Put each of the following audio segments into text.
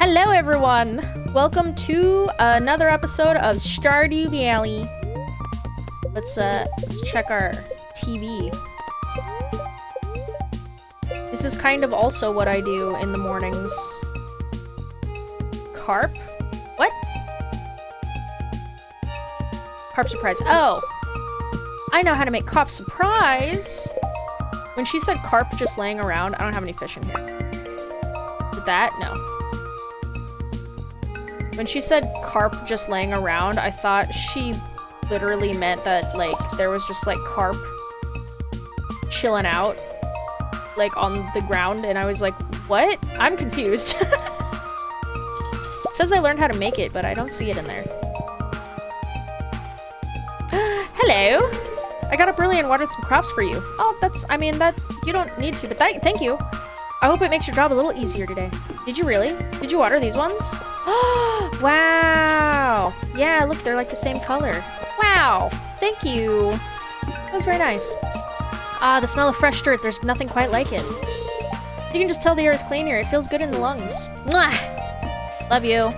Hello everyone! Welcome to another episode of Stardew Valley. Let's check our TV. This is kind of also what I do in the mornings. Carp? What? Carp surprise. Oh! I know how to make carp surprise! When she said carp just laying around, I don't have any fish in here. Did that? No. When she said carp just laying around, I thought she literally meant that, like, there was just, like, carp chilling out, like, on the ground, and I was like, what? I'm confused. It says I learned how to make it, but I don't see it in there. Hello! I got up early and watered some crops for you. Oh, that's, I mean, that, you don't need to, but thank you. I hope it makes your job a little easier today. Did you really? Did you water these ones? Wow! Yeah, look, they're like the same color. Wow! Thank you! That was very nice. Ah, the smell of fresh dirt. There's nothing quite like it. You can just tell the air is clean here. It feels good in the lungs. Mwah! Love you.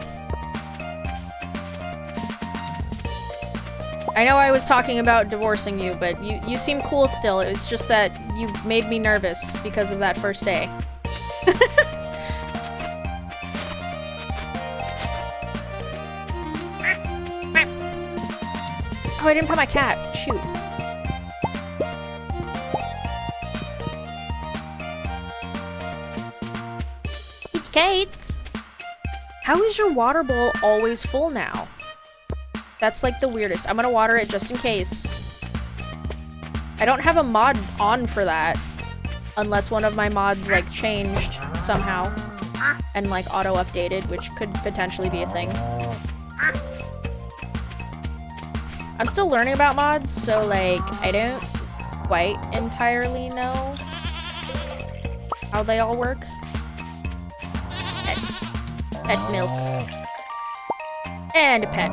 I know I was talking about divorcing you, but you seem cool still. It was just that you made me nervous because of that first day. Oh, I didn't put my cat. Shoot. It's Kate. How is your water bowl always full now? That's like the weirdest. I'm gonna water it just in case. I don't have a mod on for that. Unless one of my mods like changed somehow. And like auto-updated, which could potentially be a thing. I'm still learning about mods, so like I don't quite entirely know how they all work. Pet milk. And a pet.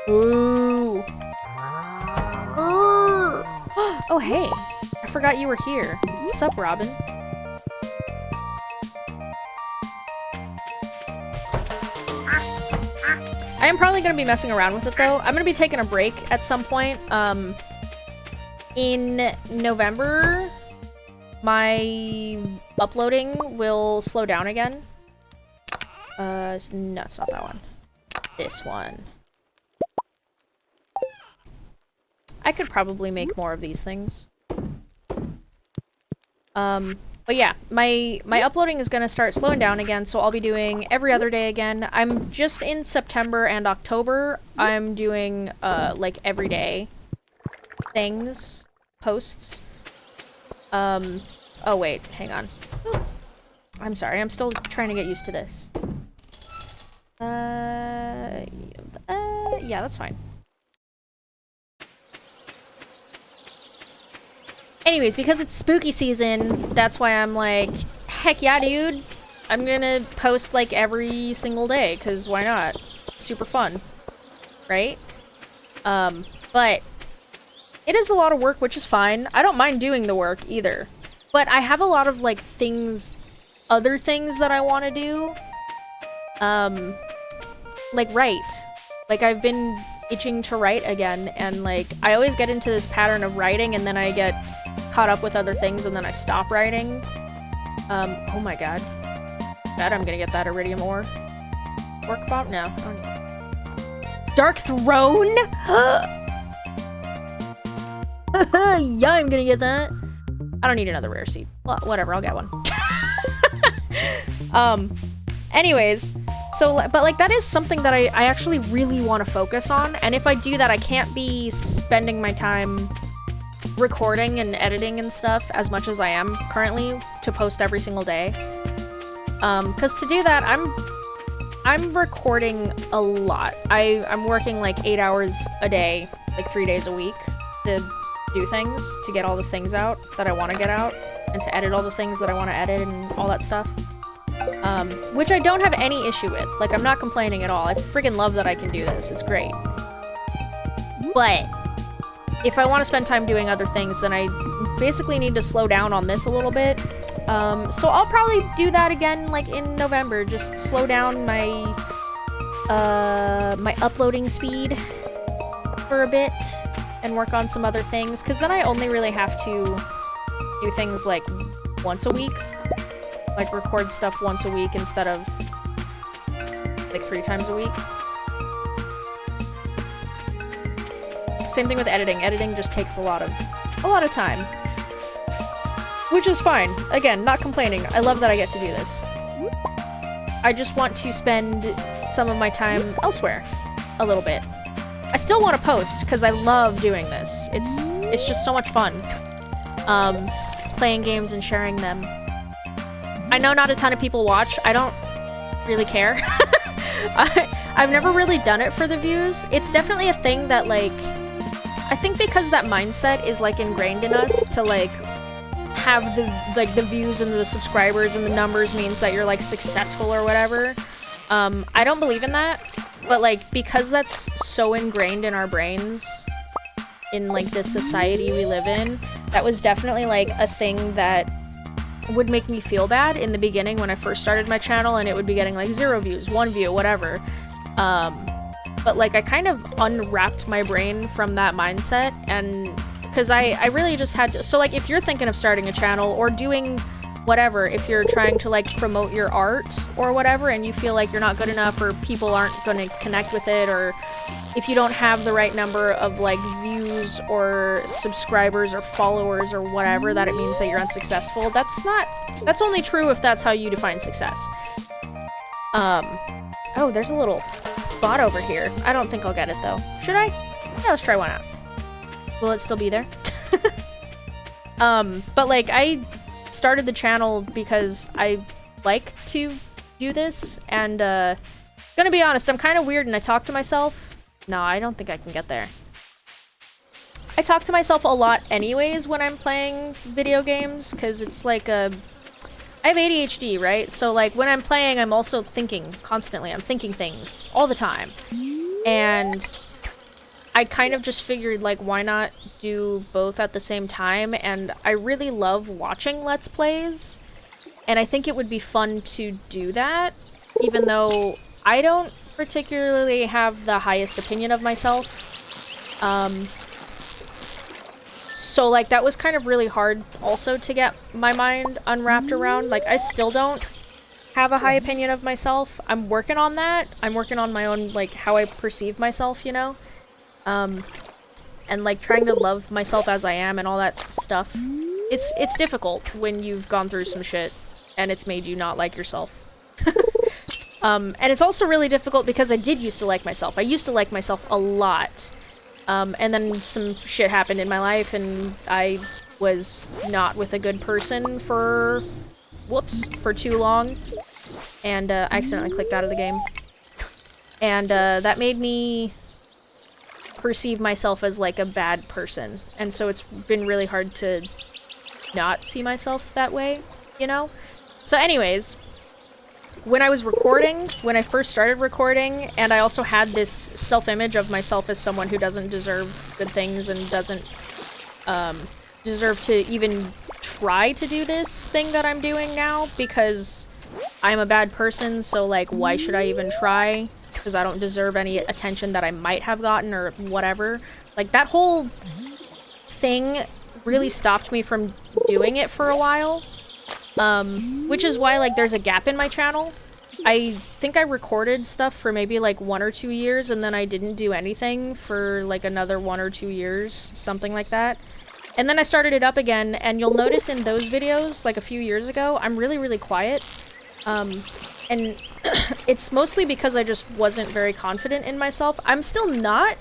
Ooh. Oh hey, I forgot you were here. Sup, Robin? I am probably going to be messing around with it, though. I'm going to be taking a break at some point. In November, my uploading will slow down again. No, it's not that one. This one. I could probably make more of these things. But yeah, my uploading is going to start slowing down again, so I'll be doing every other day again. I'm just in September and October. I'm doing, like, everyday things, posts. Oh wait, hang on. Ooh. I'm sorry, I'm still trying to get used to this. Yeah, that's fine. Anyways, because it's spooky season, that's why I'm like, heck yeah, dude. I'm gonna post, like, every single day, because why not? It's super fun. Right? But it is a lot of work, which is fine. I don't mind doing the work, either. But I have a lot of, like, other things that I want to do. Like, write. Like, I've been itching to write again, and, like, I always get into this pattern of writing, and then I get caught up with other things, and then I stop writing. Oh my god. Bet I'm gonna get that iridium ore. Work bomb? No. I don't need it. Dark Throne? Yeah, I'm gonna get that. I don't need another rare seed. Well, whatever, I'll get one. Anyways, so, but like that is something that I actually really want to focus on, and if I do that, I can't be spending my time recording and editing and stuff as much as I am currently to post every single day. Because to do that, I'm recording a lot. I'm working like 8 hours a day, like 3 days a week to do things, to get all the things out that I want to get out, and to edit all the things that I want to edit and all that stuff. Which I don't have any issue with. Like, I'm not complaining at all. I freaking love that I can do this. It's great. But if I want to spend time doing other things, then I basically need to slow down on this a little bit So I'll probably do that again, like, in November. Just slow down my, my uploading speed for a bit and work on some other things, because then I only really have to do things, like, once a week. Like, record stuff once a week instead of, like, 3 times a week. Same thing with editing. Editing just takes a lot of time. Which is fine. Again, not complaining. I love that I get to do this. I just want to spend some of my time elsewhere a little bit. I still want to post because I love doing this. It's just so much fun. Playing games and sharing them. I know not a ton of people watch. I don't really care. I've never really done it for the views. It's definitely a thing that, like, I think because that mindset is, like, ingrained in us to, like, have the views and the subscribers and the numbers means that you're, like, successful or whatever. I don't believe in that, but, like, because that's so ingrained in our brains in, like, this society we live in, that was definitely, like, a thing that would make me feel bad in the beginning when I first started my channel, and it would be getting, like, 0 views, 1 view, whatever. But, like, I kind of unwrapped my brain from that mindset, and because I really just had to, so, like, if you're thinking of starting a channel or doing whatever, if you're trying to, like, promote your art or whatever, and you feel like you're not good enough or people aren't going to connect with it, or if you don't have the right number of, like, views or subscribers or followers or whatever, that it means that you're unsuccessful. That's only true if that's how you define success. Oh, there's a little spot over here. I don't think I'll get it, though. Should I? Yeah, let's try one out. Will it still be there? But, like, I started the channel because I like to do this, and, gonna be honest, I'm kind of weird and I talk to myself. No, I don't think I can get there. I talk to myself a lot anyways when I'm playing video games, because it's like I have ADHD, right? So, like, when I'm playing, I'm also thinking constantly. I'm thinking things all the time. And I kind of just figured, like, why not do both at the same time? And I really love watching Let's Plays, and I think it would be fun to do that, even though I don't particularly have the highest opinion of myself. So, like, that was kind of really hard also to get my mind unwrapped around. Like, I still don't have a high opinion of myself. I'm working on that. I'm working on my own, like, how I perceive myself, you know? And, like, trying to love myself as I am and all that stuff. It's difficult when you've gone through some shit and it's made you not like yourself. And it's also really difficult because I did used to like myself. I used to like myself a lot. And then some shit happened in my life, and I was not with a good person for, for too long. And, I accidentally clicked out of the game. And, that made me perceive myself as, like, a bad person. And so it's been really hard to not see myself that way, you know? So anyways, when I was recording, when I first started recording, and I also had this self-image of myself as someone who doesn't deserve good things and doesn't deserve to even try to do this thing that I'm doing now, because I'm a bad person, so, like, why should I even try? Because I don't deserve any attention that I might have gotten or whatever. Like, that whole thing really stopped me from doing it for a while. Which is why, like, there's a gap in my channel. I think I recorded stuff for maybe, like, 1 or 2 years, and then I didn't do anything for, like, another 1 or 2 years, something like that. And then I started it up again, and you'll notice in those videos, like, a few years ago, I'm really, really quiet. And it's mostly because I just wasn't very confident in myself. I'm still not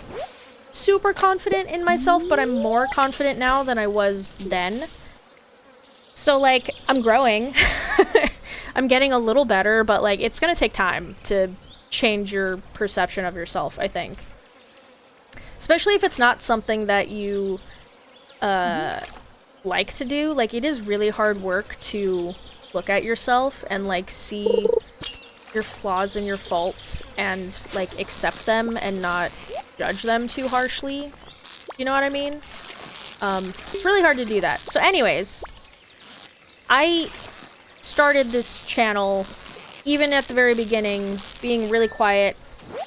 super confident in myself, but I'm more confident now than I was then. So, like, I'm growing. I'm getting a little better, but, like, it's gonna take time to change your perception of yourself, I think. Especially if it's not something that you, like to do. Like, it is really hard work to look at yourself and, like, see your flaws and your faults and, like, accept them and not judge them too harshly. You know what I mean? It's really hard to do that. So anyways, I started this channel, even at the very beginning, being really quiet,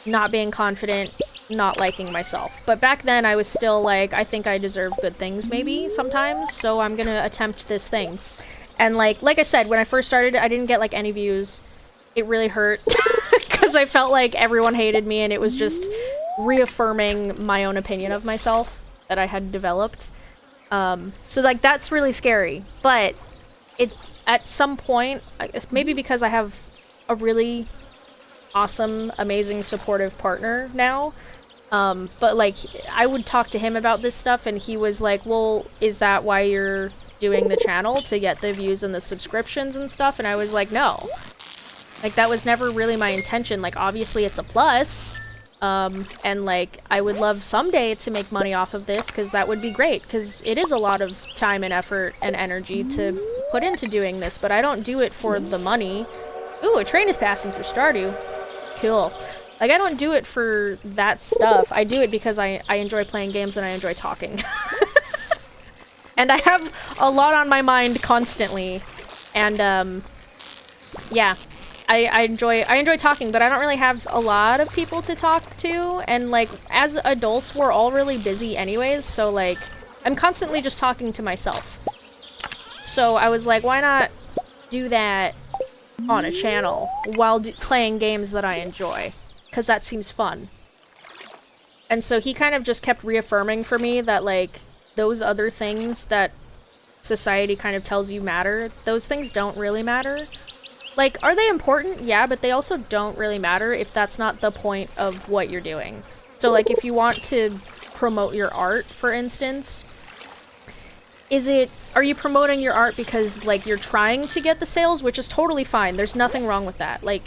not being confident, not liking myself. But back then I was still like, I think I deserve good things maybe sometimes, so I'm gonna attempt this thing. And like I said, when I first started, I didn't get like any views. It really hurt because I felt like everyone hated me, and it was just reaffirming my own opinion of myself that I had developed. So like that's really scary, but it at some point, maybe because I have a really awesome, amazing, supportive partner now, but like I would talk to him about this stuff and he was like, well, is that why you're doing the channel, to get the views and the subscriptions and stuff? And I was like, no, like that was never really my intention. Like obviously it's a plus, and like I would love someday to make money off of this, because that would be great, because it is a lot of time and effort and energy to put into doing this, but I don't do it for the money. Ooh, a train is passing through Stardew. Cool. Like, I don't do it for that stuff. I do it because I enjoy playing games and I enjoy talking. And I have a lot on my mind constantly. And, yeah. I enjoy talking, but I don't really have a lot of people to talk to. And, like, as adults, we're all really busy anyways, so, like, I'm constantly just talking to myself. So I was like, why not do that on a channel while playing games that I enjoy? Because that seems fun. And so he kind of just kept reaffirming for me that, like, those other things that society kind of tells you matter, those things don't really matter. Like, are they important? Yeah, but they also don't really matter if that's not the point of what you're doing. So, like, if you want to promote your art, for instance, are you promoting your art because, like, you're trying to get the sales, which is totally fine. There's nothing wrong with that. Like,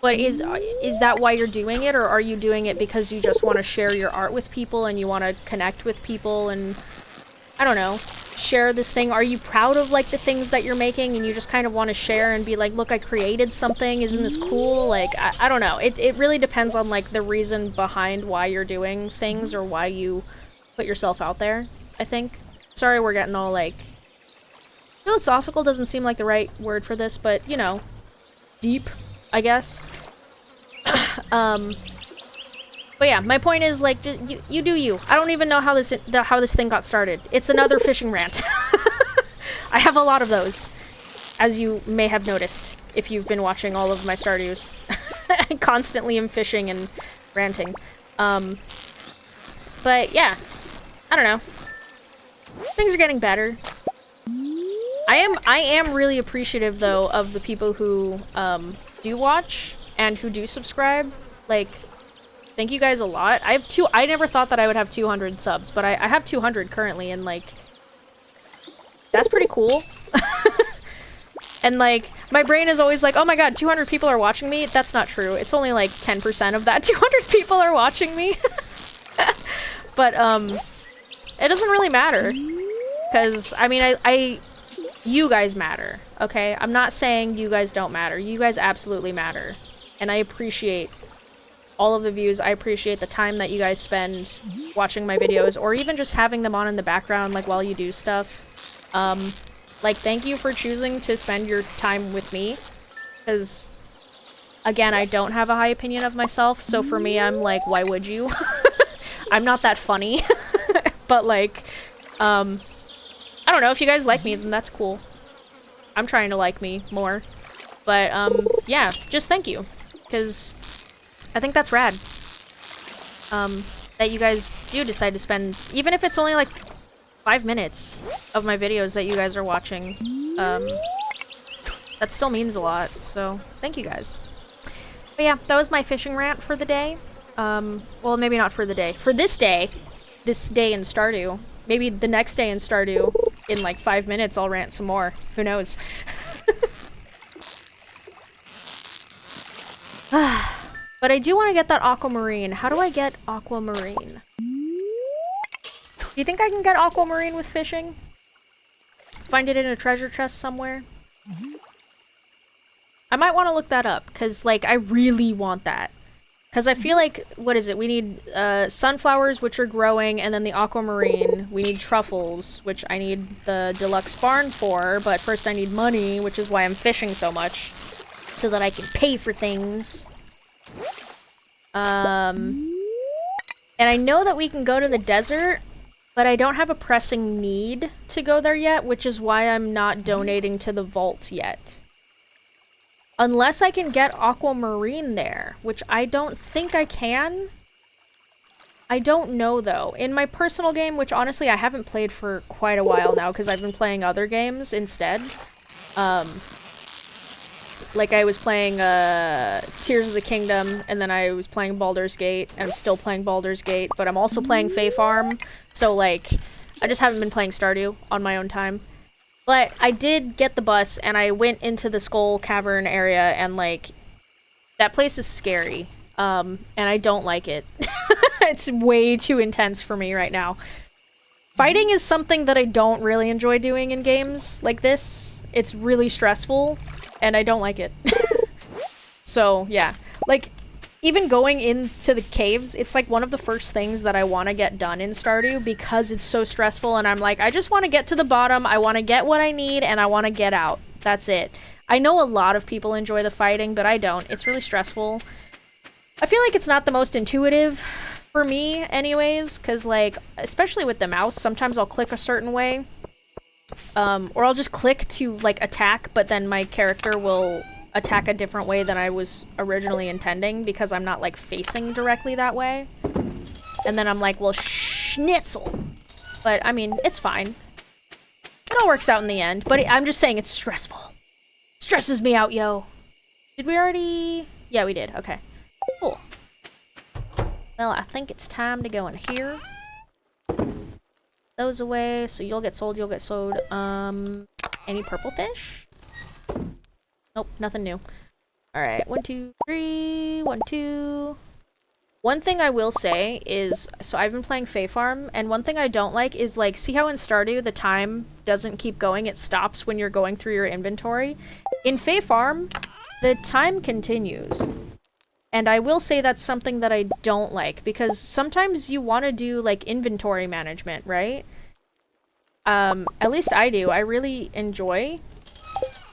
but is that why you're doing it, or are you doing it because you just want to share your art with people and you want to connect with people and, I don't know, share this thing? Are you proud of, like, the things that you're making and you just kind of want to share and be like, look, I created something, isn't this cool? Like, I don't know. It really depends on, like, the reason behind why you're doing things or why you put yourself out there, I think. Sorry we're getting all, like, philosophical doesn't seem like the right word for this, but, you know, deep, I guess. But yeah, my point is, like, you do you. I don't even know how this thing got started. It's another fishing rant. I have a lot of those, as you may have noticed if you've been watching all of my Stardews. I constantly am fishing and ranting. But yeah, I don't know. Things are getting better. I am really appreciative, though, of the people who do watch and who do subscribe. Like, thank you guys a lot. I never thought that I would have 200 subs, but I have 200 currently, and, like, that's pretty cool. And, like, my brain is always like, oh my god, 200 people are watching me? That's not true. It's only, like, 10% of that 200 people are watching me. But, it doesn't really matter. Because, I mean, you guys matter, okay? I'm not saying you guys don't matter. You guys absolutely matter. And I appreciate all of the views. I appreciate the time that you guys spend watching my videos, or even just having them on in the background, like, while you do stuff. Like, thank you for choosing to spend your time with me. Because, again, I don't have a high opinion of myself, so for me, I'm like, why would you? I'm not that funny. But, like, I don't know, if you guys like me, then that's cool. I'm trying to like me more. But, yeah, just thank you. Because I think that's rad. That you guys do decide to spend, even if it's only, like, 5 minutes of my videos that you guys are watching. That still means a lot, so thank you guys. But yeah, that was my fishing rant for the day. Well, maybe not for the day. For this day in Stardew. Maybe the next day in Stardew, in like 5 minutes, I'll rant some more. Who knows? But I do want to get that aquamarine. How do I get aquamarine? Do you think I can get aquamarine with fishing? Find it in a treasure chest somewhere? I might want to look that up, because, like, I really want that. Because I feel like, what is it? We need sunflowers, which are growing, and then the aquamarine. We need truffles, which I need the deluxe barn for, but first I need money, which is why I'm fishing so much. So that I can pay for things. And I know that we can go to the desert, but I don't have a pressing need to go there yet, which is why I'm not donating to the vault yet. Unless I can get aquamarine there, which I don't think I can. I don't know, though. In my personal game, which honestly I haven't played for quite a while now because I've been playing other games instead. Like I was playing Tears of the Kingdom, and then I was playing Baldur's Gate, and I'm still playing Baldur's Gate, but I'm also playing Fae Farm, so like, I just haven't been playing Stardew on my own time. But I did get the bus, and I went into the Skull Cavern area, and, like, that place is scary. And I don't like it. It's way too intense for me right now. Fighting is something that I don't really enjoy doing in games like this. It's really stressful, and I don't like it. So, yeah. Like, even going into the caves, it's like one of the first things that I want to get done in Stardew because it's so stressful, and I'm like, I just want to get to the bottom, I want to get what I need, and I want to get out. That's it. I know a lot of people enjoy the fighting, but I don't. It's really stressful. I feel like it's not the most intuitive for me anyways, because like, especially with the mouse, sometimes I'll click a certain way, or I'll just click to like attack, but then my character will attack a different way than I was originally intending because I'm not like facing directly that way. And then I'm like, well, schnitzel. But I mean, it's fine. It all works out in the end, but I'm just saying it's stressful. Stresses me out, yo. Did we already? Yeah, we did. Okay. Cool. Well, I think it's time to go in here. Those away, so you'll get sold, you'll get sold. Any purple fish? Nope, nothing new. Alright, 1, 2, 3, 1, 2. One thing I will say is, so I've been playing Fae Farm, and one thing I don't like is, like, see how in Stardew the time doesn't keep going, it stops when you're going through your inventory? In Fae Farm, the time continues. And I will say that's something that I don't like, because sometimes you want to do, like, inventory management, right? At least I do. I really enjoy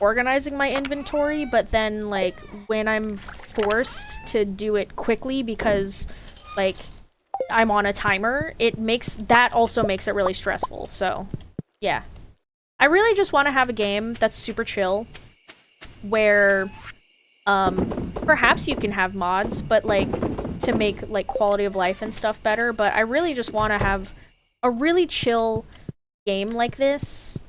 organizing my inventory, but then, like, when I'm forced to do it quickly because, like, I'm on a timer, that also makes it really stressful, so, yeah. I really just want to have a game that's super chill, where, perhaps you can have mods, but, like, to make, like, quality of life and stuff better, but I really just want to have a really chill game like this,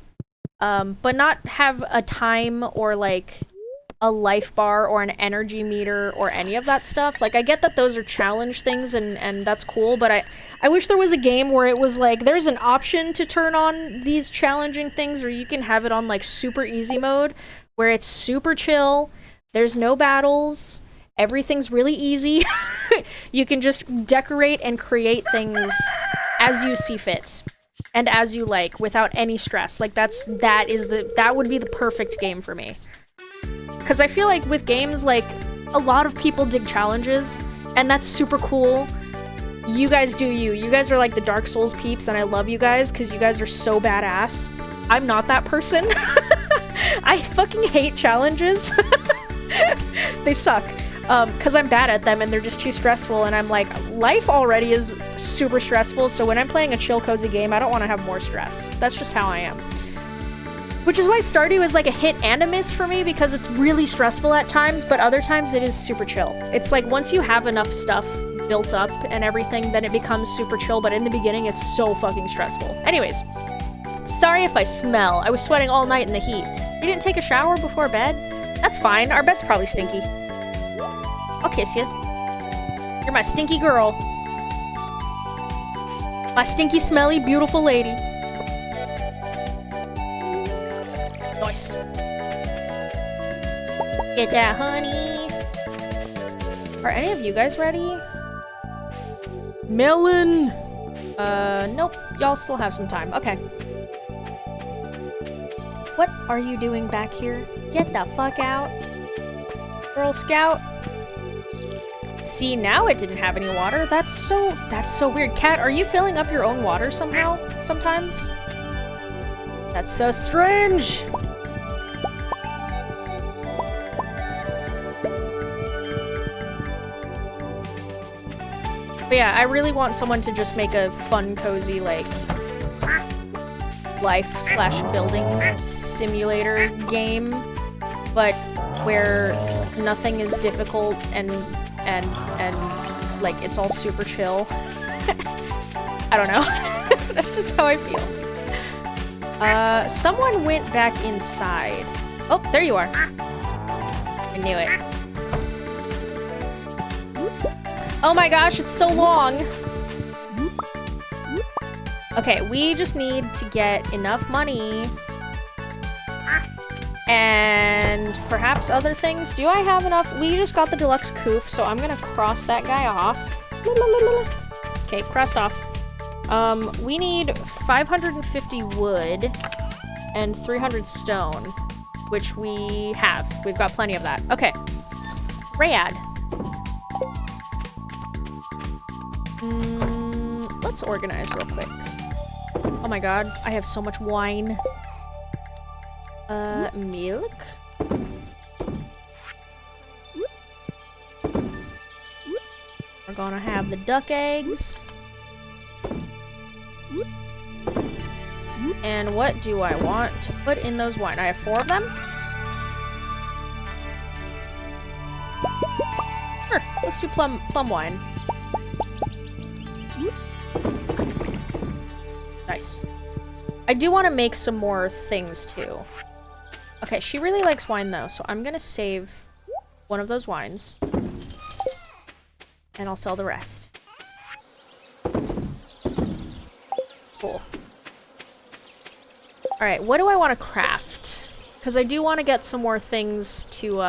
but not have a time or, like, a life bar or an energy meter or any of that stuff. Like, I get that those are challenge things and that's cool, but I wish there was a game where it was like, there's an option to turn on these challenging things, or you can have it on, like, super easy mode, where it's super chill, there's no battles, everything's really easy. You can just decorate and create things as you see fit. And as you like, without any stress. Like, that would be the perfect game for me. Because I feel like with games, like, a lot of people dig challenges, and that's super cool. You guys do you. You guys are like the Dark Souls peeps, and I love you guys, because you guys are so badass. I'm not that person. I fucking hate challenges. They suck. Because I'm bad at them and they're just too stressful, and I'm like, life already is super stressful, so when I'm playing a chill, cozy game, I don't want to have more stress. That's just how I am. Which is why Stardew is like a hit and a miss for me, because it's really stressful at times, but other times it is super chill. It's like, once you have enough stuff built up and everything, then it becomes super chill, but in the beginning, it's so fucking stressful. Anyways, sorry if I smell. I was sweating all night in the heat. You didn't take a shower before bed? That's fine. Our bed's probably stinky. I'll kiss you. You're my stinky girl. My stinky, smelly, beautiful lady. Nice. Get that, honey. Are any of you guys ready? Melon! Nope. Y'all still have some time. Okay. What are you doing back here? Get the fuck out. Girl Scout. See, now it didn't have any water. That's so weird. Cat, are you filling up your own water somehow? Sometimes? That's so strange! But yeah, I really want someone to just make a fun, cozy, like, life/building simulator game, but where nothing is difficult and like it's all super chill. I don't know. That's just how I feel. Someone went back inside. Oh, there you are. I knew it. Oh my gosh, it's so long. Okay, we just need to get enough money and perhaps other things. Do I have enough? We just got the deluxe coupe, so I'm gonna cross that guy off. Okay, crossed off. We need 550 wood and 300 stone, which we have. We've got plenty of that. Okay. Rad. Let's organize real quick. Oh my god, I have so much wine. Milk? We're gonna have the duck eggs. And what do I want to put in those wine? I have 4 of them? Sure, let's do plum wine. Nice. I do want to make some more things too. Okay, she really likes wine though, so I'm gonna save one of those wines. And I'll sell the rest. Cool. Alright, what do I want to craft? Because I do want to get some more things to,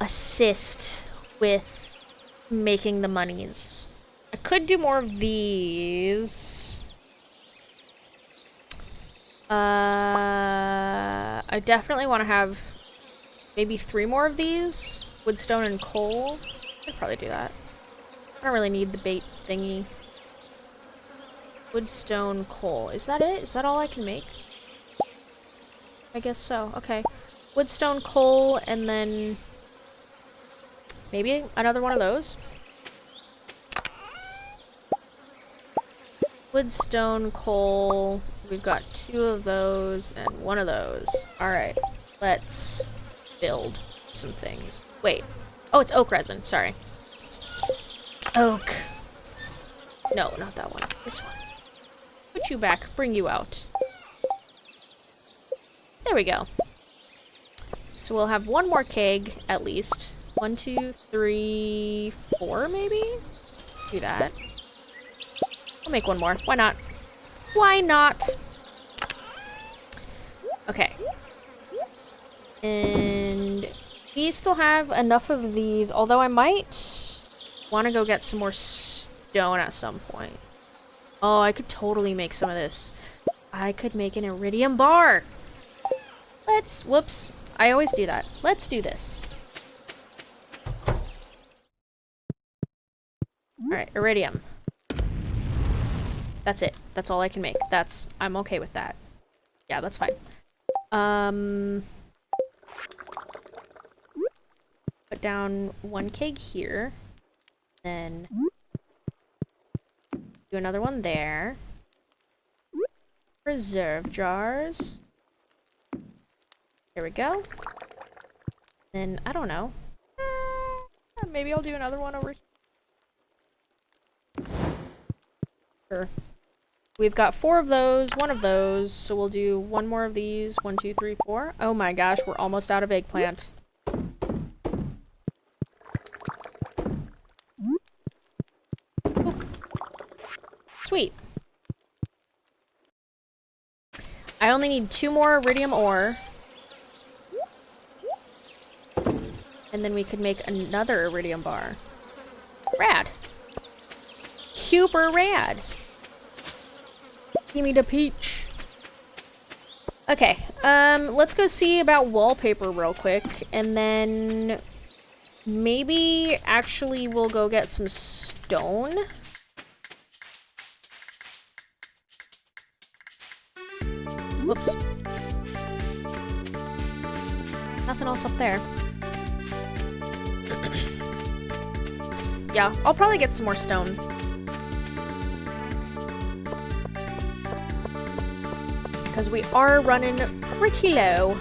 assist with making the monies. I could do more of these. I definitely want to have maybe 3 more of these. Woodstone and coal. I'd probably do that. I don't really need the bait thingy. Woodstone, coal. Is that it? Is that all I can make? I guess so. Okay. Woodstone, coal, and then maybe another one of those. Woodstone, coal. We've got 2 of those and 1 of those. Alright. Let's build some things. Wait. Oh, it's oak resin. Sorry. Oak. No, not that one. This one. Put you back. Bring you out. There we go. So we'll have 1 more keg, at least. 1, 2, 3, 4, maybe? Do that. I'll make 1 more. Why not? Why not? Okay. And we still have enough of these, although I might want to go get some more stone at some point. Oh, I could totally make some of this. I could make an iridium bar. Whoops. I always do that. Let's do this. Alright, iridium. That's it. That's all I can make. I'm okay with that. Yeah, that's fine. Put down 1 keg here. Then do another one there. Reserve jars. There we go. Then, I don't know. Maybe I'll do another one over here. Sure. We've got 4 of those, 1 of those, so we'll do 1 more of these. 1, 2, 3, 4. Oh my gosh, we're almost out of eggplant. Oop. Sweet. I only need 2 more iridium ore. And then we could make another iridium bar. Rad. Super rad. Give me the peach. Okay, let's go see about wallpaper real quick, and then Maybe actually we'll go get some stone. Whoops. Nothing else up there. Yeah, I'll probably get some more stone. Because we are running pretty low.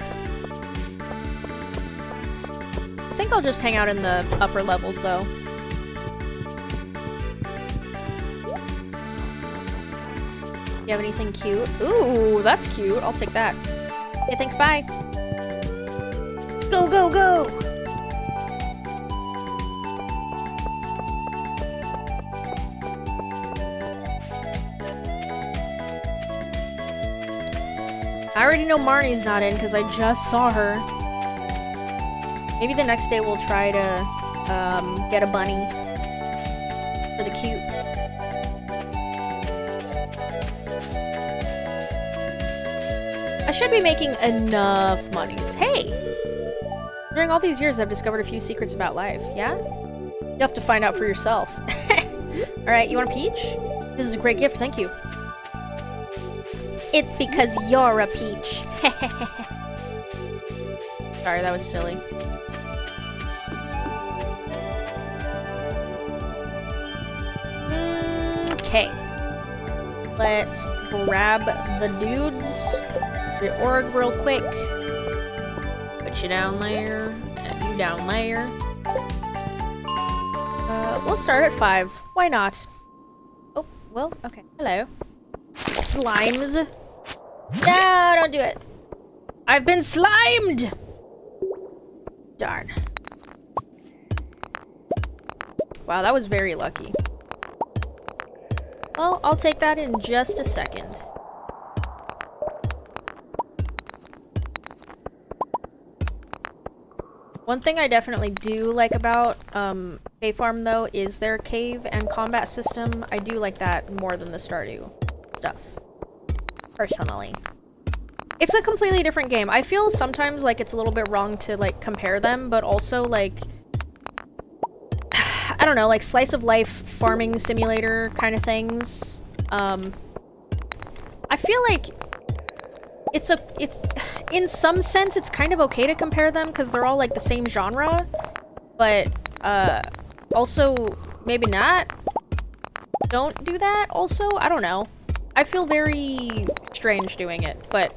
I think I'll just hang out in the upper levels, though. You have anything cute? Ooh, that's cute. I'll take that. Okay, thanks, bye. Go, go, go! I already know Marnie's not in because I just saw her. Maybe the next day we'll try to get a bunny for the cute. I should be making enough monies. Hey! During all these years, I've discovered a few secrets about life. Yeah? You'll have to find out for yourself. Alright, you want a peach? This is a great gift, thank you. It's because you're a peach. Sorry, that was silly. Okay. Let's grab the dudes. The org real quick. Put you down there. And you down there. We'll start at 5. Why not? Oh, well, okay. Hello. Slimes. No, don't do it. I've been slimed! Darn. Wow, that was very lucky. Well, I'll take that in just a second. One thing I definitely do like about Bay Farm, though, is their cave and combat system. I do like that more than the Stardew stuff. Personally. It's a completely different game. I feel sometimes like it's a little bit wrong to, like, compare them, but also, like, I don't know, like slice of life farming simulator kind of things. I feel like it's in some sense it's kind of okay to compare them because they're all like the same genre, but also maybe not. Don't do that also. I don't know. I feel very strange doing it, but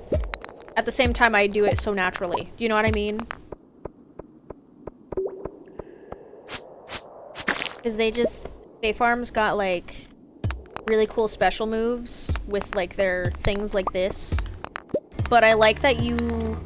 at the same time I do it so naturally. Do you know what I mean? Because Bay Farm's got, like, really cool special moves with, like, their things like this. But I like that you,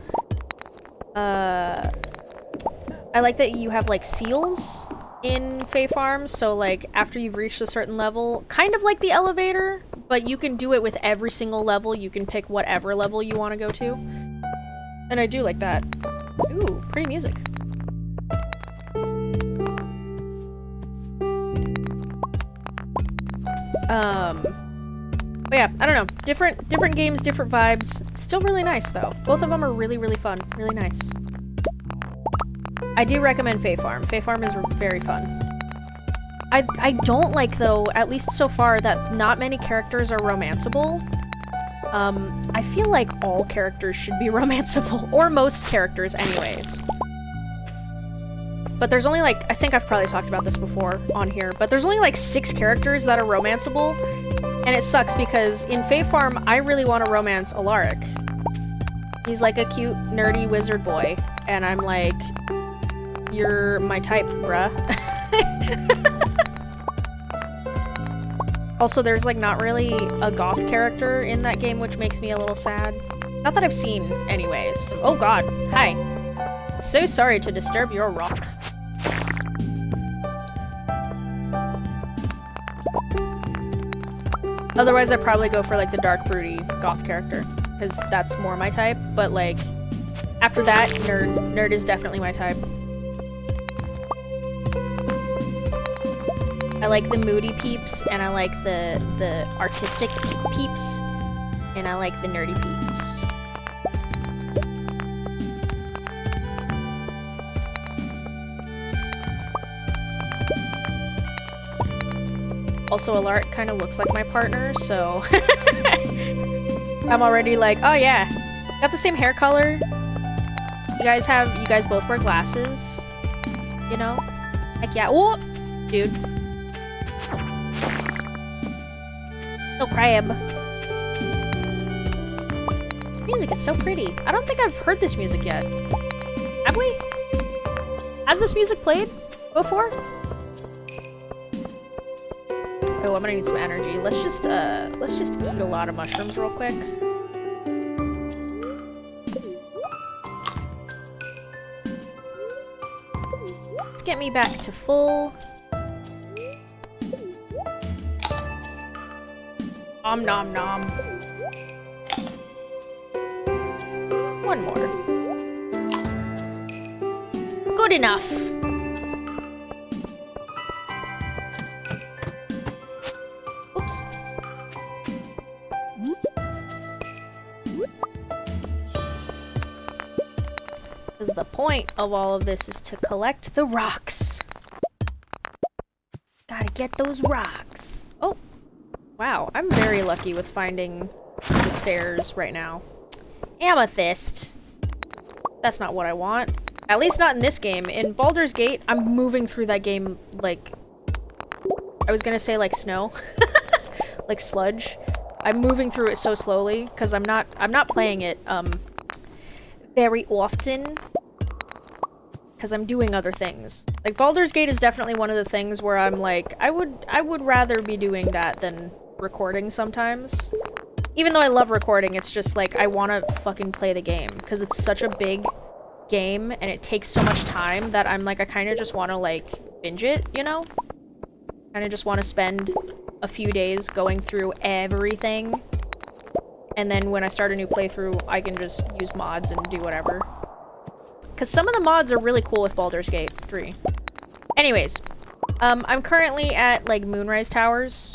have, like, seals in Bay Farm, so, like, after you've reached a certain level, kind of like the elevator, but you can do it with every single level. You can pick whatever level you want to go to. And I do like that. Ooh, pretty music. But yeah, I don't know. Different games, different vibes. Still really nice, though. Both of them are really, really fun. Really nice. I do recommend Bay Farm. Bay Farm is very fun. I don't like, though, at least so far, that not many characters are romanceable. I feel like all characters should be romanceable. Or most characters, anyways. But there's only, like, I think I've probably talked about this before on here, but there's only, like, 6 characters that are romanceable, and it sucks because in Bay Farm, I really want to romance Alaric. He's, like, a cute, nerdy wizard boy, and I'm like, you're my type, bruh. Also, there's, like, not really a goth character in that game, which makes me a little sad. Not that I've seen, anyways. Oh god, hi. So sorry to disturb your rock. Otherwise, I'd probably go for, like, the dark, broody goth character, because that's more my type, but, like, after that, nerd is definitely my type. I like the moody peeps, and I like the artistic peeps, and I like the nerdy peeps. Also, Alart kind of looks like my partner, so I'm already like, oh yeah, got the same hair color. You guys both wear glasses, you know? Heck yeah. Oh, dude. No crab. Music is so pretty. I don't think I've heard this music yet. Have we? Has this music played before? Oh, I'm gonna need some energy. Let's just eat a lot of mushrooms real quick. Let's get me back to full. Nom nom nom. One more. Good enough. Oops. Because the point of all of this is to collect the rocks. Gotta get those rocks. Oh. Wow, I'm very lucky with finding the stairs right now. Amethyst. That's not what I want. At least not in this game. In Baldur's Gate, I'm moving through that game like... I was gonna say like snow. Like sludge. I'm moving through it so slowly, because I'm not playing it, very often. Because I'm doing other things. Like, Baldur's Gate is definitely one of the things where I'm like, I would rather be doing that than recording sometimes. Even though I love recording, it's just like, I want to fucking play the game. Because it's such a big game, and it takes so much time that I'm like, I kind of just want to, like, binge it, you know? Kind of just want to spend a few days going through everything. And then when I start a new playthrough, I can just use mods and do whatever. Because some of the mods are really cool with Baldur's Gate 3. Anyways, I'm currently at, like, Moonrise Towers.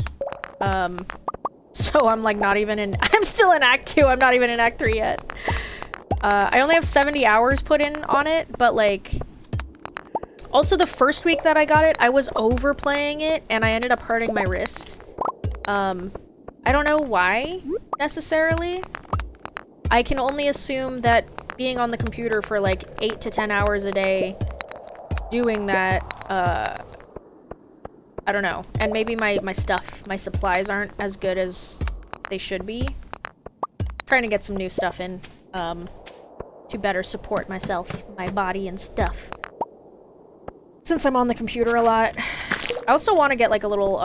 So I'm, like, not even in... I'm still in Act 2, I'm not even in Act 3 yet. I only have 70 hours put in on it, but, like... Also, the first week that I got it, I was overplaying it, and I ended up hurting my wrist. I don't know why, necessarily. I can only assume that being on the computer for like 8 to 10 hours a day, doing that, I don't know. And maybe my supplies aren't as good as they should be. Trying to get some new stuff in, to better support myself, my body and stuff. Since I'm on the computer a lot. I also want to get like a little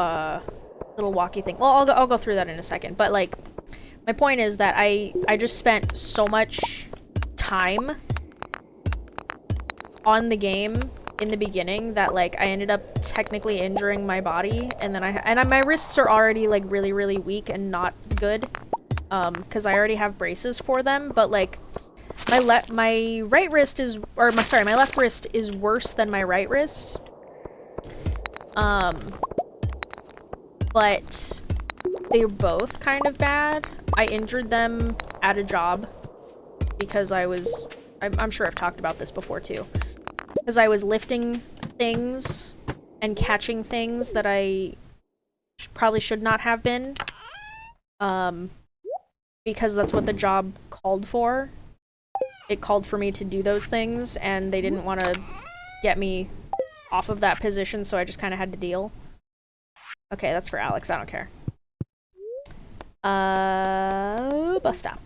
walkie thing. Well, I'll go through that in a second. But like, my point is that I just spent so much time on the game in the beginning that like I ended up technically injuring my body, and then my wrists are already like really, really weak and not good, because I already have braces for them. But like, my left wrist is worse than my right wrist. But they're both kind of bad. I injured them at a job because I'm sure I've talked about this before too. Because I was lifting things and catching things that I probably should not have been. Because that's what the job called for. It called for me to do those things, and they didn't want to get me off of that position, so I just kind of had to deal. Okay, that's for Alex. I don't care. Bus stop.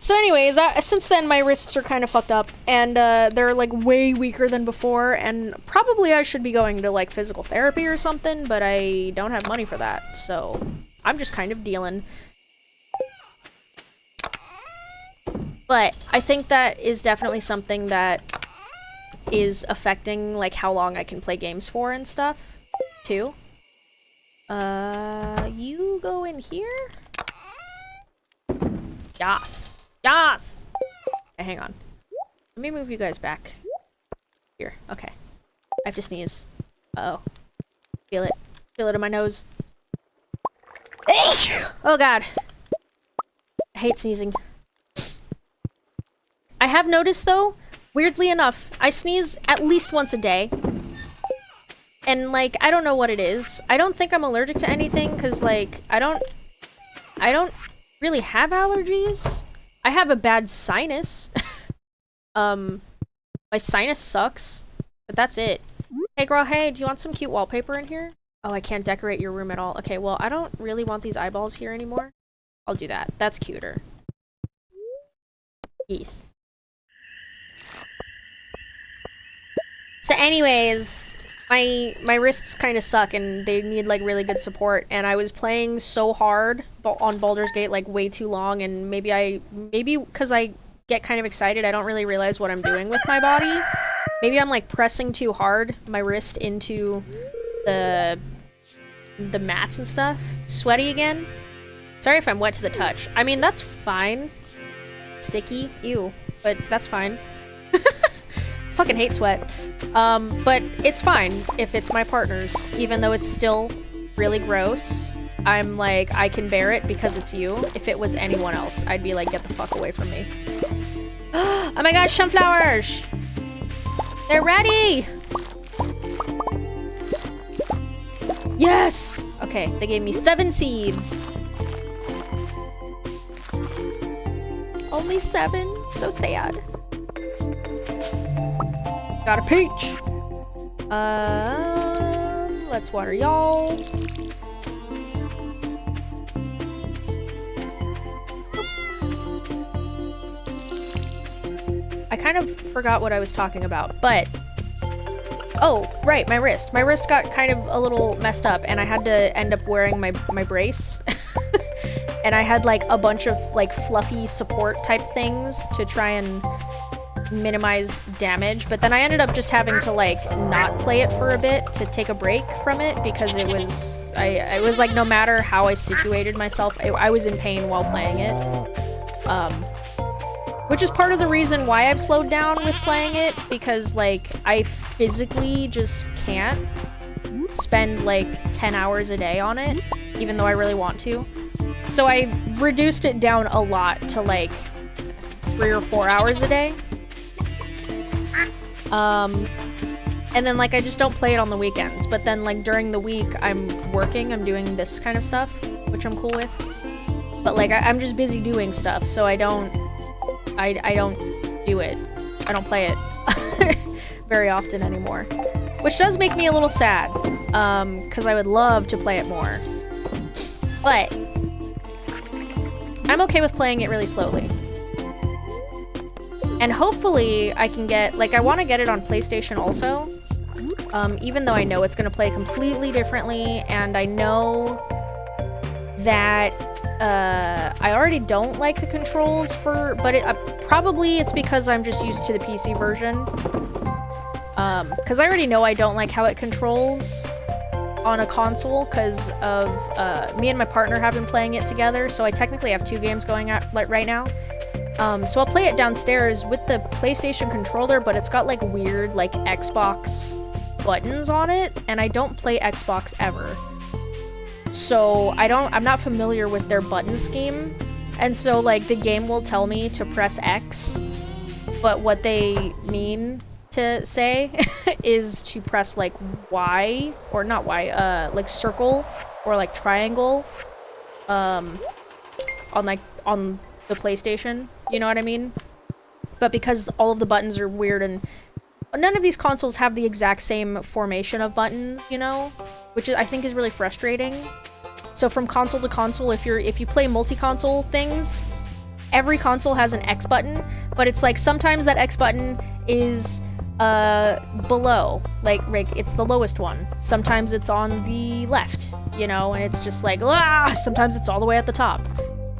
So anyways, since then my wrists are kind of fucked up, and they're like way weaker than before, and probably I should be going to like physical therapy or something, but I don't have money for that, so I'm just kind of dealing. But I think that is definitely something that is affecting like how long I can play games for and stuff too. You go in here? Yas. Yas! Okay, hang on. Let me move you guys back. Here. Okay. I have to sneeze. Uh-oh. Feel it. Feel it in my nose. Oh god. I hate sneezing. I have noticed, though, weirdly enough, I sneeze at least once a day. And, like, I don't know what it is. I don't think I'm allergic to anything, because, like, I don't really have allergies. I have a bad sinus. My sinus sucks, but that's it. Hey girl, hey, do you want some cute wallpaper in here? Oh, I can't decorate your room at all. Okay, well, I don't really want these eyeballs here anymore. I'll do that. That's cuter. Peace. So anyways, my wrists kind of suck and they need like really good support, and I was playing so hard on Baldur's Gate like way too long, and maybe because I get kind of excited, I don't really realize what I'm doing with my body. Maybe I'm like pressing too hard my wrist into the mats and stuff. Sweaty again? Sorry if I'm wet to the touch. I mean, that's fine. Sticky? Ew. But that's fine. Fucking hate sweat. But it's fine if it's my partner's, even though it's still really gross. I'm like, I can bear it because it's you. If it was anyone else, I'd be like, get the fuck away from me. Oh my gosh, sunflowers! They're ready! Yes! Okay, they gave me 7 seeds. Only 7? So sad. Got a peach! Let's water y'all. I kind of forgot what I was talking about, but... Oh, right, my wrist. My wrist got kind of a little messed up, and I had to end up wearing my brace. And I had, like, a bunch of, like, fluffy support type things to try and minimize damage, but then I ended up just having to, like, not play it for a bit to take a break from it, because it was... I was, like, no matter how I situated myself, I was in pain while playing it. Which is part of the reason why I've slowed down with playing it, because, like, I physically just can't spend, like, 10 hours a day on it, even though I really want to. So I reduced it down a lot to, like, 3 or 4 hours a day. And then, like, I just don't play it on the weekends. But then, like, during the week, I'm working, I'm doing this kind of stuff, which I'm cool with. But, like, I'm just busy doing stuff, so I don't do it. I don't play it very often anymore. Which does make me a little sad, because I would love to play it more. But I'm okay with playing it really slowly. And hopefully I can get, like, I want to get it on PlayStation also, even though I know it's going to play completely differently, and I know that I already don't like the controls for, but probably it's because I'm just used to the PC version. Because I already know I don't like how it controls on a console because of me and my partner have been playing it together, so I technically have 2 games going out right now. So I'll play it downstairs with the PlayStation controller, but it's got like weird like Xbox buttons on it, and I don't play Xbox ever. So I'm not familiar with their button scheme, and so like the game will tell me to press X, but what they mean to say is to press like Y, or not Y, like circle or like triangle on the PlayStation, you know what I mean? But because all of the buttons are weird, and none of these consoles have the exact same formation of buttons, you know, which I think is really frustrating. So from console to console, if you play multi-console things, every console has an X button, but it's like sometimes that X button is below, like it's the lowest one. Sometimes it's on the left, you know, and it's just like, sometimes it's all the way at the top.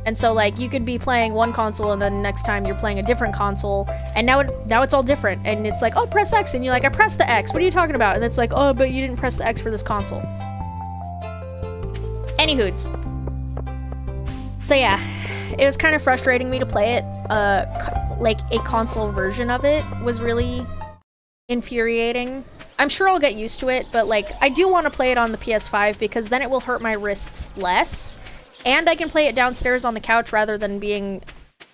And so, like, you could be playing one console, and then next time you're playing a different console, and now it's all different, and it's like, oh, press X, and you're like, I pressed the X, what are you talking about? And it's like, oh, but you didn't press the X for this console. Anywhoods. So yeah, it was kind of frustrating me to play it. Like, a console version of it was really infuriating. I'm sure I'll get used to it, but, like, I do want to play it on the PS5, because then it will hurt my wrists less. And I can play it downstairs on the couch rather than being,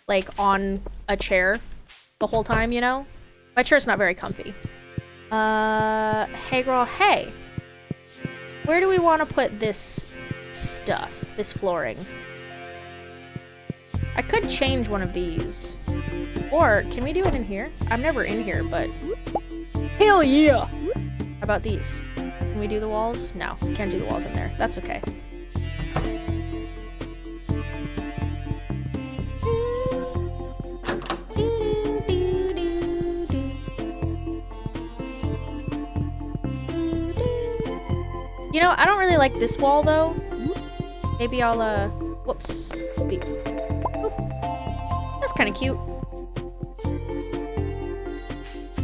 like, on a chair the whole time, you know? My chair's not very comfy. Hey girl, hey. where do we want to put this stuff? This flooring. I could change one of these. Or, can we do it in here? I'm never in here, but... Hell yeah! How about these? Can we do the walls? No, can't do the walls in there. That's okay. You know, I don't really like this wall, though. Maybe I'll, whoops. Leave. Oop. That's kind of cute.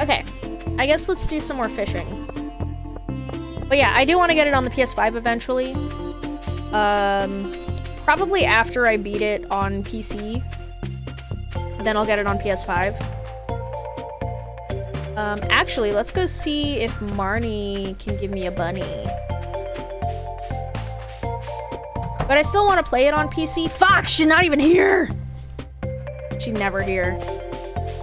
Okay. I guess let's do some more fishing. But yeah, I do want to get it on the PS5 eventually. Probably after I beat it on PC. Then I'll get it on PS5. Actually, let's go see if Marnie can give me a bunny. But I still want to play it on PC. Fuck, she's not even here! She's never here.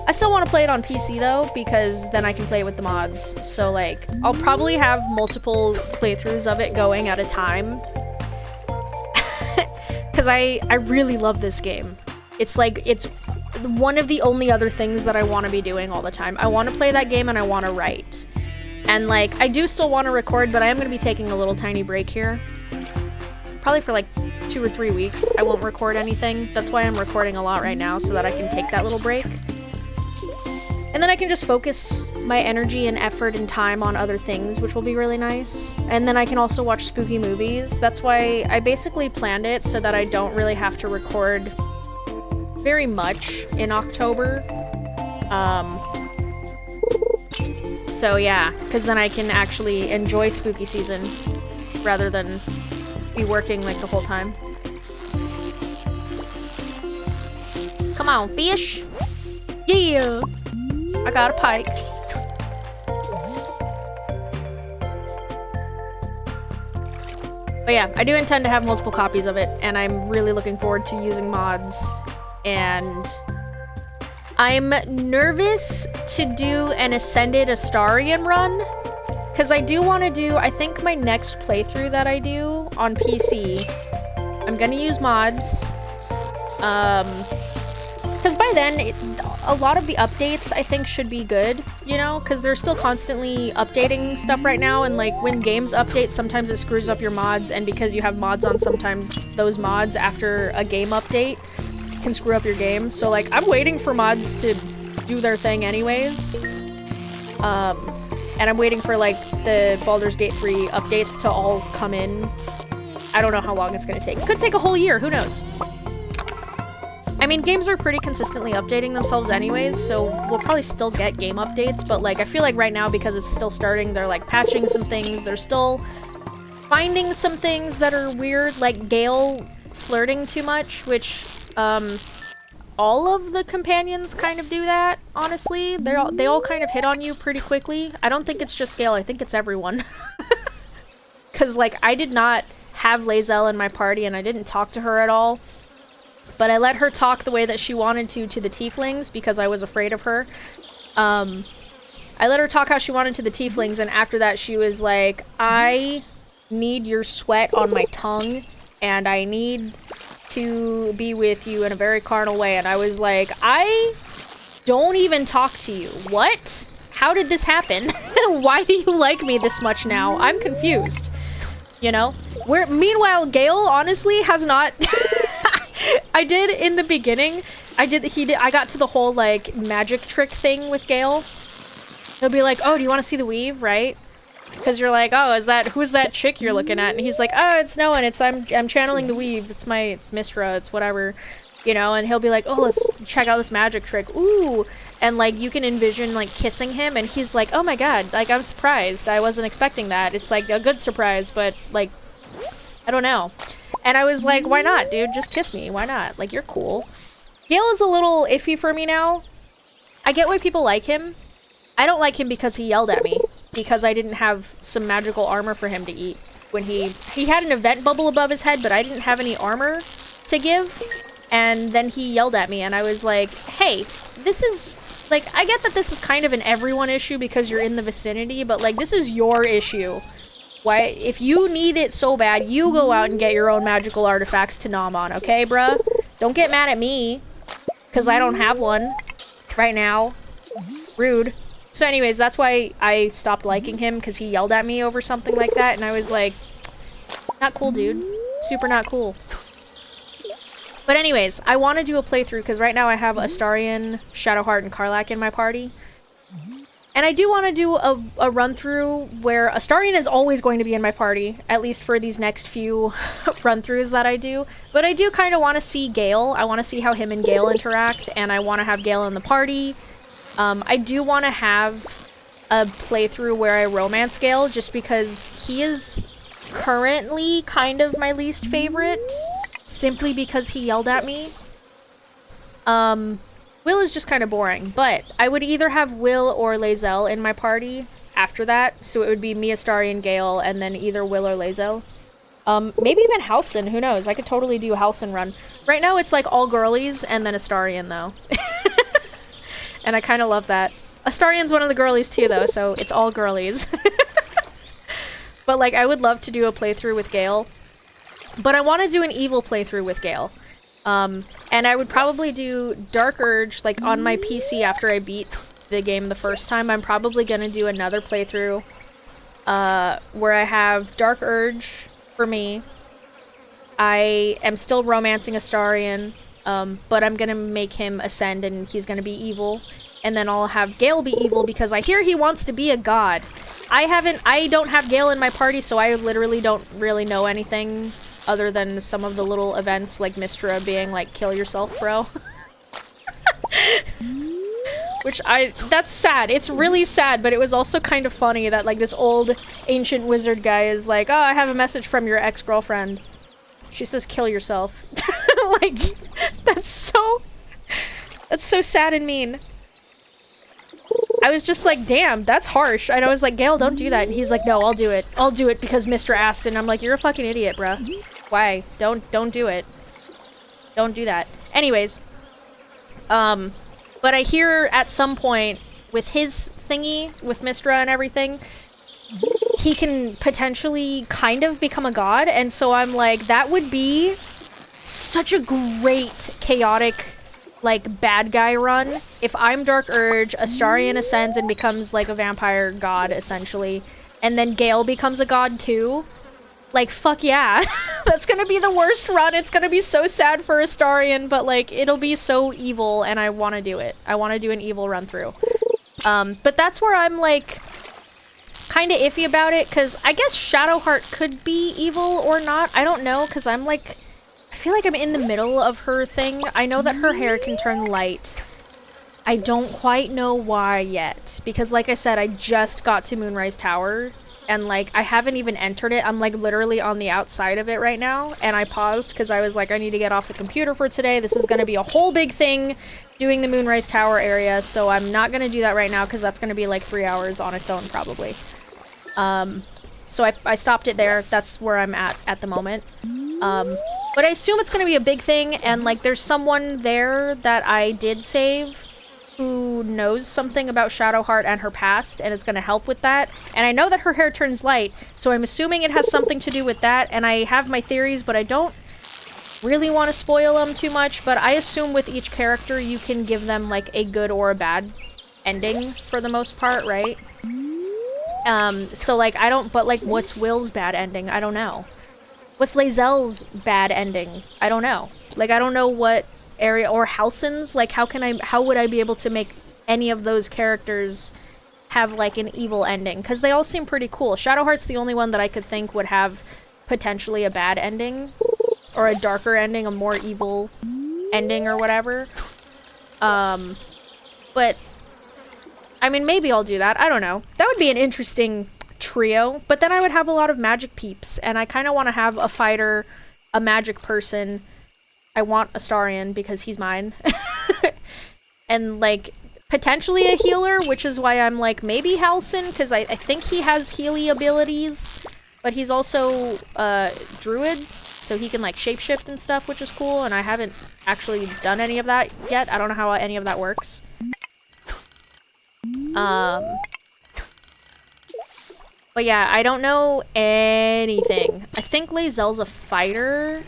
I still want to play it on PC though, because then I can play it with the mods. So like, I'll probably have multiple playthroughs of it going at a time. Because I really love this game. It's like, it's one of the only other things that I want to be doing all the time. I want to play that game and I want to write. And like, I do still want to record, but I am going to be taking a little tiny break here. Probably for like 2 or 3 weeks. I won't record anything. That's why I'm recording a lot right now, so that I can take that little break. And then I can just focus my energy and effort and time on other things, which will be really nice. And then I can also watch spooky movies. That's why I basically planned it so that I don't really have to record very much in October. So yeah, because then I can actually enjoy spooky season rather than be working like the whole time. Come on, fish! Yeah! I got a pike. But yeah, I do intend to have multiple copies of it, and I'm really looking forward to using mods. And I'm nervous to do an Ascended A-STER-ion run. Because I do want to do, I think my next playthrough that I do on PC, I'm going to use mods. Because by then, a lot of the updates, I think, should be good, you know? Because they're still constantly updating stuff right now, and like, when games update, sometimes it screws up your mods, and because you have mods on, sometimes those mods after a game update can screw up your game. So like, I'm waiting for mods to do their thing anyways. And I'm waiting for, like, the Baldur's Gate 3 updates to all come in. I don't know how long it's gonna take. Could take a whole year, who knows? I mean, games are pretty consistently updating themselves anyways, so we'll probably still get game updates, but, like, I feel like right now, because it's still starting, they're, like, patching some things. They're still finding some things that are weird, like Gale flirting too much, which, all of the companions kind of do that, honestly. They all kind of hit on you pretty quickly. I don't think it's just Gale, I think it's everyone. Because, like, I did not have Lae'zel in my party, and I didn't talk to her at all. But I let her talk the way that she wanted to the tieflings, because I was afraid of her. I let her talk how she wanted to the tieflings, and after that she was like, I need your sweat on my tongue, and I need to be with you in a very carnal way. And I was like, I don't even talk to you. What? How did this happen? Why do you like me this much now? I'm confused. You know? Meanwhile, Gale honestly has not... I did in the beginning. I got to the whole like magic trick thing with Gale. He'll be like, oh, do you want to see the weave, right? Because you're like, oh, who's that chick you're looking at? And he's like, oh, it's no one. I'm channeling the weave. It's Mistra. It's whatever, you know. And he'll be like, oh, let's check out this magic trick. Ooh, and like you can envision like kissing him, and he's like, oh my god, like I'm surprised. I wasn't expecting that. It's like a good surprise, but like, I don't know. And I was like, why not, dude? Just kiss me. Why not? Like, you're cool. Gale is a little iffy for me now. I get why people like him. I don't like him because he yelled at me. Because I didn't have some magical armor for him to eat. When he had an event bubble above his head, but I didn't have any armor to give. And then he yelled at me, and I was like, hey, this is... Like, I get that this is kind of an everyone issue because you're in the vicinity, but, like, this is your issue. Why, if you need it so bad, you go out and get your own magical artifacts to nom on, okay, bruh? Don't get mad at me, because I don't have one right now. Rude. So anyways, that's why I stopped liking him, because he yelled at me over something like that, and I was like, not cool, dude. Super not cool. But anyways, I want to do a playthrough, because right now I have A-STER-ion, Shadowheart, and Karlach in my party. And I do want to do a run-through where A-STER-ion is always going to be in my party, at least for these next few run-throughs that I do. But I do kind of want to see Gale. I want to see how him and Gale interact, and I want to have Gale in the party. I do want to have a playthrough where I romance Gale, just because he is currently kind of my least favorite, simply because he yelled at me. Will is just kind of boring, but I would either have Will or Lae'zel in my party after that, so it would be me, A-STER-ion, Gale, and then either Will or Lae'zel. Maybe even Halsin, who knows? I could totally do a Halsin run. Right now it's like all girlies, and then A-STER-ion, though. And I kind of love that. A-STER-ion's one of the girlies too, though, so it's all girlies. But like, I would love to do a playthrough with Gale. But I want to do an evil playthrough with Gale. And I would probably do Dark Urge, like, on my PC after I beat the game the first time. I'm probably gonna do another playthrough, where I have Dark Urge for me. I am still romancing A-STER-ion, but I'm gonna make him ascend and he's gonna be evil. And then I'll have Gale be evil because I hear he wants to be a god. I don't have Gale in my party, so I literally don't really know anything other than some of the little events, like Mystra being like, kill yourself, bro. Which that's sad. It's really sad, but it was also kind of funny that like this old ancient wizard guy is like, oh, I have a message from your ex-girlfriend. She says, kill yourself. Like, that's so sad and mean. I was just like, damn, that's harsh. And I was like, Gale, don't do that. And he's like, no, I'll do it. I'll do it because Mr. asked. And I'm like, you're a fucking idiot, bruh. Why? Don't do it. Don't do that. Anyways. But I hear at some point with his thingy, with Mystra and everything, he can potentially kind of become a god. And so I'm like, that would be such a great chaotic, like, bad guy run. If I'm Dark Urge, A-STER-ion ascends and becomes like a vampire god, essentially. And then Gale becomes a god too. Like, fuck yeah. That's gonna be the worst run. It's gonna be so sad for A-STER-ion, but like, it'll be so evil and I wanna do it. I wanna do an evil run through. But that's where I'm like, kinda iffy about it, cause I guess Shadowheart could be evil or not. I don't know, cause I'm like, I feel like I'm in the middle of her thing. I know that her hair can turn light. I don't quite know why yet, because like I said, I just got to Moonrise Tower, and like, I haven't even entered it. I'm like literally on the outside of it right now, and I paused because I was like, I need to get off the computer for today. This is going to be a whole big thing doing the Moonrise Tower area, so I'm not going to do that right now because that's going to be like 3 hours on its own probably. So I stopped it there. That's where I'm at the moment. But I assume it's going to be a big thing, and like there's someone there that I did save who knows something about Shadowheart and her past and is going to help with that. And I know that her hair turns light, so I'm assuming it has something to do with that, and I have my theories, but I don't really want to spoil them too much. But I assume with each character you can give them like a good or a bad ending for the most part, right? So like I don't, but like what's Will's bad ending? I don't know. What's Lae'zel's bad ending? I don't know. Like I don't know what area, or Halsin's, like how would I be able to make any of those characters have like an evil ending? Because they all seem pretty cool. Shadowheart's the only one that I could think would have potentially a bad ending, or a darker ending, a more evil ending or whatever. But I mean, maybe I'll do that. I don't know. That would be an interesting trio, but then I would have a lot of magic peeps, and I kind of want to have a fighter, a magic person. I want A-STER-ion because he's mine. And like potentially a healer, which is why I'm like maybe Halsin, because I think he has healy abilities, but he's also druid, so he can like shapeshift and stuff, which is cool, and I haven't actually done any of that yet. I don't know how any of that works. But yeah, I don't know anything. I think Lae'zel's a fighter.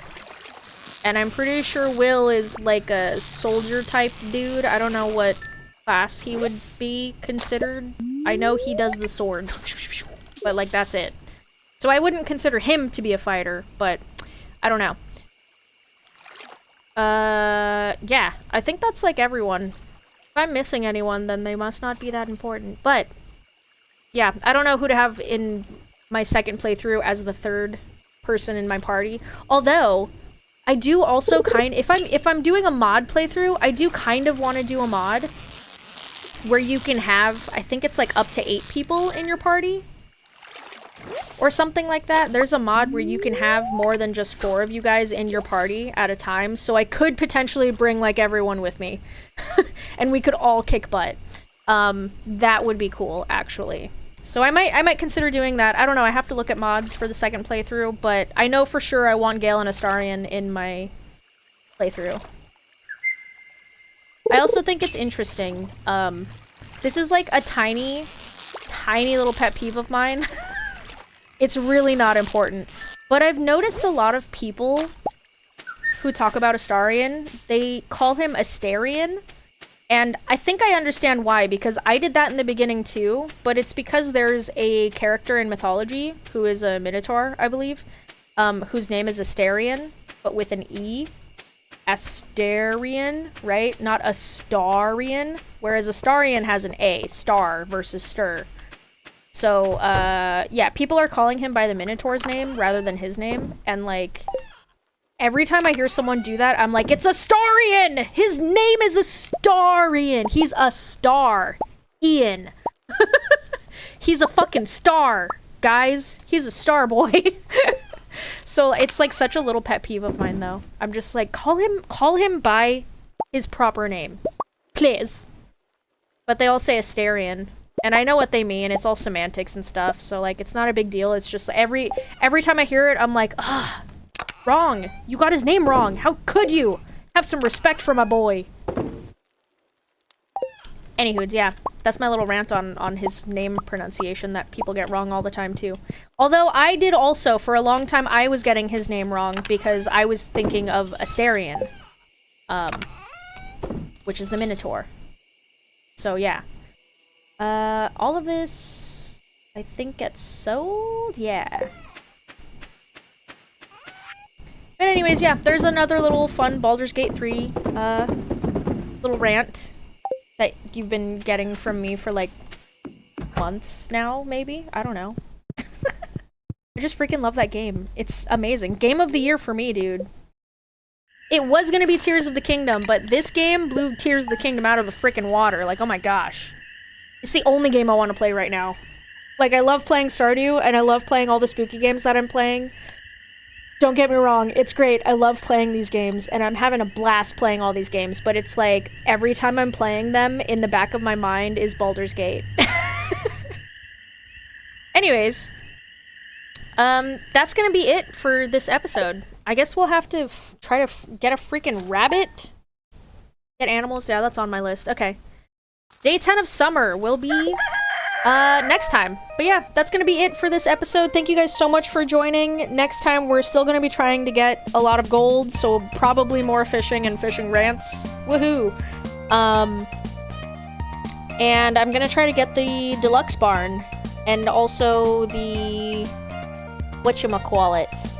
And I'm pretty sure Will is like a soldier type dude. I don't know what class he would be considered. I know he does the swords. But like, that's it. So I wouldn't consider him to be a fighter, but I don't know. Yeah, I think that's like everyone. If I'm missing anyone, then they must not be that important. But yeah, I don't know who to have in my second playthrough as the third person in my party. Although, I do also if I'm doing a mod playthrough, I do kind of want to do a mod where you can have, I think it's like up to 8 people in your party. Or something like that. There's a mod where you can have more than just 4 of you guys in your party at a time. So I could potentially bring like everyone with me. And we could all kick butt. That would be cool, actually. So I might consider doing that. I don't know, I have to look at mods for the second playthrough, but I know for sure I want Gale and A-STER-ion in my playthrough. I also think it's interesting. This is like a tiny little pet peeve of mine. It's really not important. But I've noticed a lot of people who talk about A-STER-ion, they call him A-STER-ion. And I think I understand why, because I did that in the beginning too, but it's because there's a character in mythology who is a minotaur, I believe, whose name is A-STER-ion, but with an E. A-STER-ion, right? Not A-STAR-ion, whereas A-STER-ion has an A, star versus stir. So, yeah, people are calling him by the Minotaur's name rather than his name, and, like, every time I hear someone do that, I'm like, it's A-STER-ion! His name is A-STER-ion! He's a star. Ian. He's a fucking star, guys. He's a star boy. So, it's, like, such a little pet peeve of mine, though. I'm just like, call him by his proper name. Please. But they all say A-STER-ion. And I know what they mean, it's all semantics and stuff, so, like, it's not a big deal. It's just every time I hear it, I'm like, ah, wrong. You got his name wrong. How could you? Have some respect for my boy. Anywho, yeah, that's my little rant on his name pronunciation that people get wrong all the time, too. Although, I did also, for a long time, I was getting his name wrong because I was thinking of A-STER-ion. Which is the Minotaur. So, yeah. All of this, I think, gets sold? Yeah. But anyways, yeah, there's another little fun Baldur's Gate 3, little rant that you've been getting from me for, like, months now, maybe? I don't know. I just freaking love that game. It's amazing. Game of the year for me, dude. It was gonna be Tears of the Kingdom, but this game blew Tears of the Kingdom out of the freaking water. Like, oh my gosh. It's the only game I want to play right now. Like, I love playing Stardew, and I love playing all the spooky games that I'm playing. Don't get me wrong, it's great. I love playing these games, and I'm having a blast playing all these games, but it's like, every time I'm playing them, in the back of my mind is Baldur's Gate. Anyways, that's gonna be it for this episode. I guess we'll have to try to get a freaking rabbit? Get animals? Yeah, that's on my list. Okay. Day 10 of summer will be next time. But yeah, that's gonna be it for this episode. Thank you guys so much for joining. Next time, we're still gonna be trying to get a lot of gold, so probably more fishing and fishing rants. Woohoo! And I'm gonna try to get the deluxe barn, and also the whatchamacallit,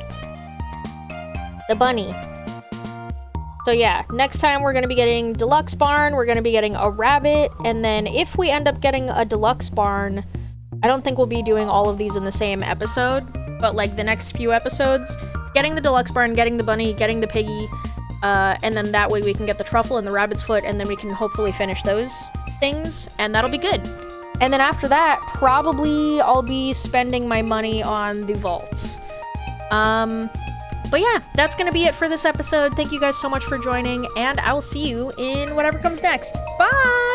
the bunny. So yeah, next time we're going to be getting deluxe barn, we're going to be getting a rabbit, and then if we end up getting a deluxe barn, I don't think we'll be doing all of these in the same episode, but like the next few episodes, getting the deluxe barn, getting the bunny, getting the piggy, and then that way we can get the truffle and the rabbit's foot, and then we can hopefully finish those things, and that'll be good. And then after that, probably I'll be spending my money on the vault. But yeah, that's gonna be it for this episode. Thank you guys so much for joining, and I will see you in whatever comes next. Bye!